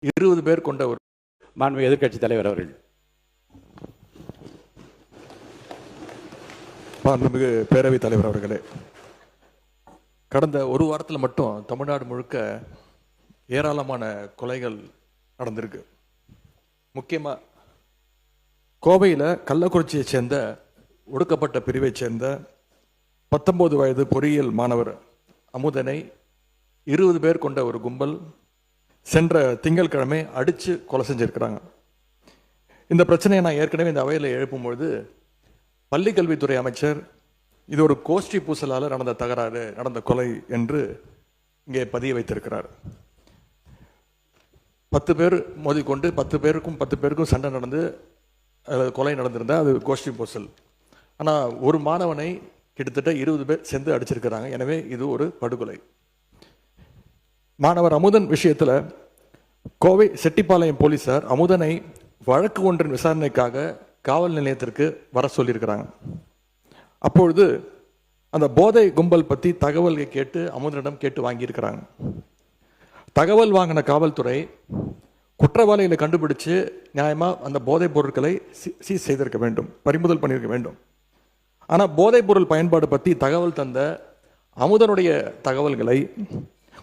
20 பேர் கொண்ட ஒரு மாண்புமிகு எதிர்க்கட்சி தலைவர் அவர்கள். மாண்புமிகு பேரவைத் தலைவர் அவர்களே, கடந்த ஒரு வாரத்தில் மட்டும் தமிழ்நாடு முழுக்க ஏராளமான கொலைகள் நடந்திருக்கு. முக்கியமாக கோவையில் கள்ளக்குறிச்சியை சேர்ந்த ஒடுக்கப்பட்ட பிரிவை சேர்ந்த 19 வயது பொறியியல் மாணவர் அமுதனை 20 பேர் கொண்ட ஒரு கும்பல் சென்ற திங்கட்கிழமை அடித்து கொலை செஞ்சிருக்கிறாங்க. இந்த பிரச்சனையை நான் ஏற்கனவே இந்த அவையில் எழுப்பும்பொழுது பள்ளிக்கல்வித்துறை அமைச்சர் இது ஒரு கோஷ்டி பூசலால் நடந்த தகராறு, நடந்த கொலை என்று இங்கே பதிய வைத்திருக்கிறார். 10 பேர் மோதிக்கொண்டு 10 பேருக்கும் சண்டை நடந்து கொலை நடந்திருந்தா அது கோஷ்டி பூசல். ஆனால் ஒரு மாணவனை கிட்டத்தட்ட 20 பேர் சேர்ந்து அடிச்சிருக்கிறாங்க. எனவே இது ஒரு படுகொலை. மாணவர் அமுதன் விஷயத்தில் கோவை செட்டிப்பாளையம் போலீசார் அமுதனை வழக்கு ஒன்றின் விசாரணைக்காக காவல் நிலையத்திற்கு வர சொல்லியிருக்கிறாங்க. அப்பொழுது அந்த போதை கும்பல் பற்றி தகவல்களை கேட்டு அமுதனிடம் கேட்டு வாங்கியிருக்கிறாங்க. தகவல் வாங்கின காவல்துறை குற்றவாளிகளை கண்டுபிடிச்சு நியாயமாக அந்த போதைப் பொருட்களை சீஸ் செய்திருக்க வேண்டும், பறிமுதல் பண்ணியிருக்க வேண்டும். ஆனால் போதைப் பொருள் பயன்பாடு பற்றி தகவல் தந்த அமுதனுடைய தகவல்களை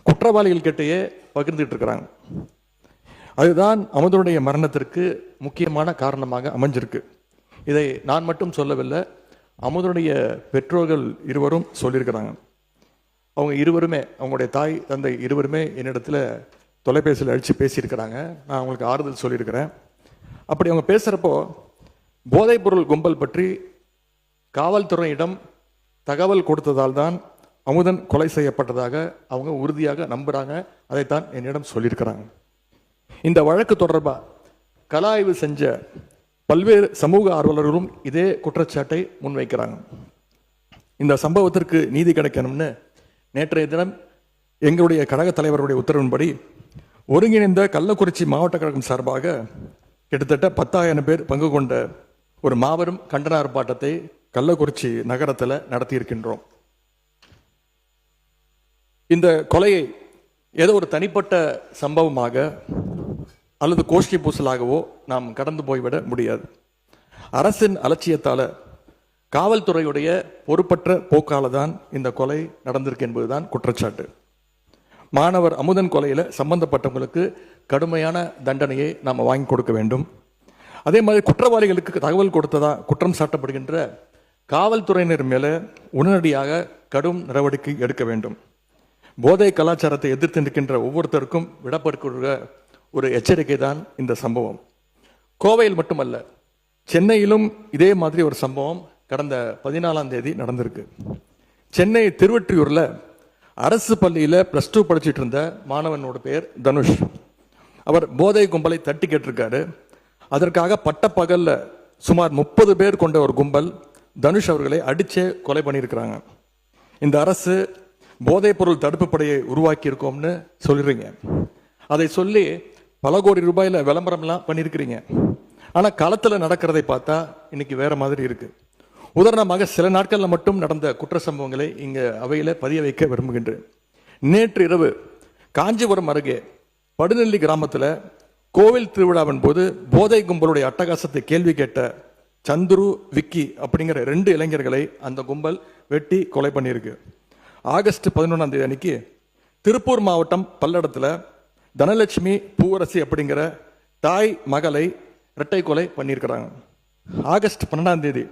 குற்றவாளிகள் கிட்டேயே பகிர்ந்துட்டு இருக்கிறாங்க. அதுதான் அமுதனுடைய மரணத்திற்கு முக்கியமான காரணமாக அமைஞ்சிருக்கு. இதை நான் மட்டும் சொல்லவில்லை, அமுதனுடைய பெற்றோர்கள் இருவரும் சொல்லியிருக்கிறாங்க. அவங்க இருவருமே, அவங்களுடைய தாய் தந்தை இருவருமே என்னிடத்துல தொலைபேசியில் அழித்து பேசியிருக்கிறாங்க. நான் அவங்களுக்கு ஆறுதல் சொல்லியிருக்கிறேன். அப்படி அவங்க பேசுகிறப்போ போதைப் பொருள் கும்பல் பற்றி காவல்துறையிடம் தகவல் கொடுத்ததால் தான் அமுதன் கொலை செய்யப்பட்டதாக அவங்க உறுதியாக நம்புகிறாங்க. அதைத்தான் என்னிடம் சொல்லியிருக்கிறாங்க. இந்த வழக்கு தொடர்பாக கள ஆய்வு செஞ்ச பல்வேறு சமூக ஆர்வலர்களும் இதே குற்றச்சாட்டை முன்வைக்கிறாங்க. இந்த சம்பவத்திற்கு நீதி கிடைக்கணும்னு நேற்றைய தினம் எங்களுடைய கழக தலைவருடைய உத்தரவின்படி ஒருங்கிணைந்த கள்ளக்குறிச்சி மாவட்ட கழகம் சார்பாக கிட்டத்தட்ட 10,000 பேர் பங்கு கொண்ட ஒரு மாபெரும் கண்டன ஆர்ப்பாட்டத்தை கள்ளக்குறிச்சி நகரத்தில் நடத்தியிருக்கின்றோம். இந்த கொலையை ஏதோ ஒரு தனிப்பட்ட சம்பவமாக அல்லது கோஷ்டி பூசலாகவோ நாம் கடந்து போய்விட முடியாது. அரசின் அலட்சியத்தால், காவல்துறையுடைய பொறுப்பற்ற போக்கால தான் இந்த கொலை நடந்திருக்கு என்பதுதான் குற்றச்சாட்டு. மாணவர் அமுதன் கொலையில் சம்பந்தப்பட்டவங்களுக்கு கடுமையான தண்டனையை நாம் வாங்கி கொடுக்க வேண்டும். அதே மாதிரி குற்றவாளிகளுக்கு தகவல் கொடுத்ததா குற்றம் சாட்டப்படுகின்ற காவல்துறையினர் மேலே உடனடியாக கடும் நடவடிக்கை எடுக்க வேண்டும். போதை கலாச்சாரத்தை எதிர்த்து நிற்கின்ற ஒவ்வொருத்தருக்கும் விடப்படுகிற ஒரு எச்சரிக்கை தான் இந்த சம்பவம். கோவையில் மட்டுமல்ல, சென்னையிலும் இதே மாதிரி ஒரு சம்பவம் கடந்த 14ஆம் தேதி நடந்திருக்கு. சென்னை திருவொற்றியூரில் அரசு பள்ளியில் +2 படிச்சுட்டு இருந்த மாணவனோட பேர் தனுஷ். அவர் போதை கும்பலை தட்டி கேட்டிருக்காரு. அதற்காக பட்டப்பகலில் சுமார் 30 பேர் கொண்ட ஒரு கும்பல் தனுஷ் அவர்களை அடிச்சே கொலை பண்ணியிருக்கிறாங்க. இந்த அரசு போதைப் பொருள் தடுப்பு படையை உருவாக்கி இருக்கோம்னு சொல்லிடுறீங்க. அதை சொல்லி பல கோடி ரூபாயில் விளம்பரம்லாம் பண்ணியிருக்கிறீங்க. ஆனால் களத்தில் நடக்கிறதை பார்த்தா இன்னைக்கு வேற மாதிரி இருக்கு. உதாரணமாக சில நாட்களில் மட்டும் நடந்த குற்ற சம்பவங்களை இங்கே அவையில் பதிய வைக்க விரும்புகின்றேன். நேற்று இரவு காஞ்சிபுரம் அருகே படுநெல்லி கிராமத்தில் கோவில் திருவிழாவின் போது போதை கும்பலுடைய அட்டகாசத்தை கேள்வி கேட்ட சந்துரு, விக்கி அப்படிங்கிற 2 இளைஞர்களை அந்த கும்பல் வெட்டி கொலை பண்ணியிருக்கு. ஆகஸ்ட் 11ஆம் தேதி அன்னைக்கு திருப்பூர் மாவட்டம் பல்லடத்தில் தனலட்சுமி, பூவரசி அப்படிங்கிற தாய் மகளை இரட்டை கொலை பண்ணியிருக்கிறாங்க. ஆகஸ்ட் 12ஆம் தேதி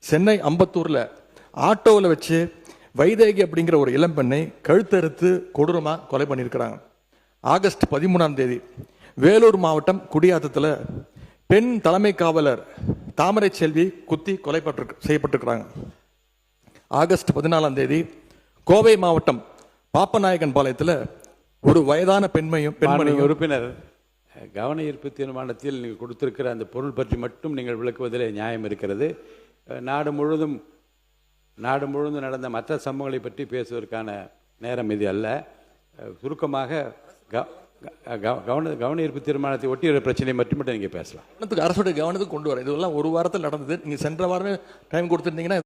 சென்னை அம்பத்தூரில் ஆட்டோவில் வச்சு வைதேகி அப்படிங்கிற ஒரு இளம்பெண்ணை கழுத்தறுத்து கொடூரமாக கொலை பண்ணியிருக்கிறாங்க. ஆகஸ்ட் 13ஆம் தேதி வேலூர் மாவட்டம் குடியாத்தத்தில் பெண் தலைமை காவலர் தாமரை செல்வி குத்தி கொலை செய்யப்பட்டிருக்கிறாங்க. ஆகஸ்ட் 14ஆம் தேதி கோவை மாவட்டம் பாப்பநாயகன் பாளையத்தில் ஒரு வயதான பெண்மணி உறுப்பினர் கவன ஈர்ப்பு தீர்மானத்தில் நீங்கள் கொடுத்திருக்கிற அந்த பொருள் பற்றி மட்டும் நீங்கள் விளக்குவதில் நியாயம் இருக்கிறது. நாடு முழுவதும் நடந்த மற்ற சம்பவங்களை பற்றி பேசுவதற்கான நேரம் இது அல்ல. சுருக்கமாக கவன ஈர்ப்பு தீர்மானத்தை ஒட்டிய பிரச்சனை மட்டும் நீங்கள் பேசலாம். அரசுடைய கவனத்துக்கு கொண்டு வர இதெல்லாம் ஒரு வாரத்தில் நடந்தது. நீங்கள் சென்ற வாரமே டைம் கொடுத்துருந்தீங்கன்னா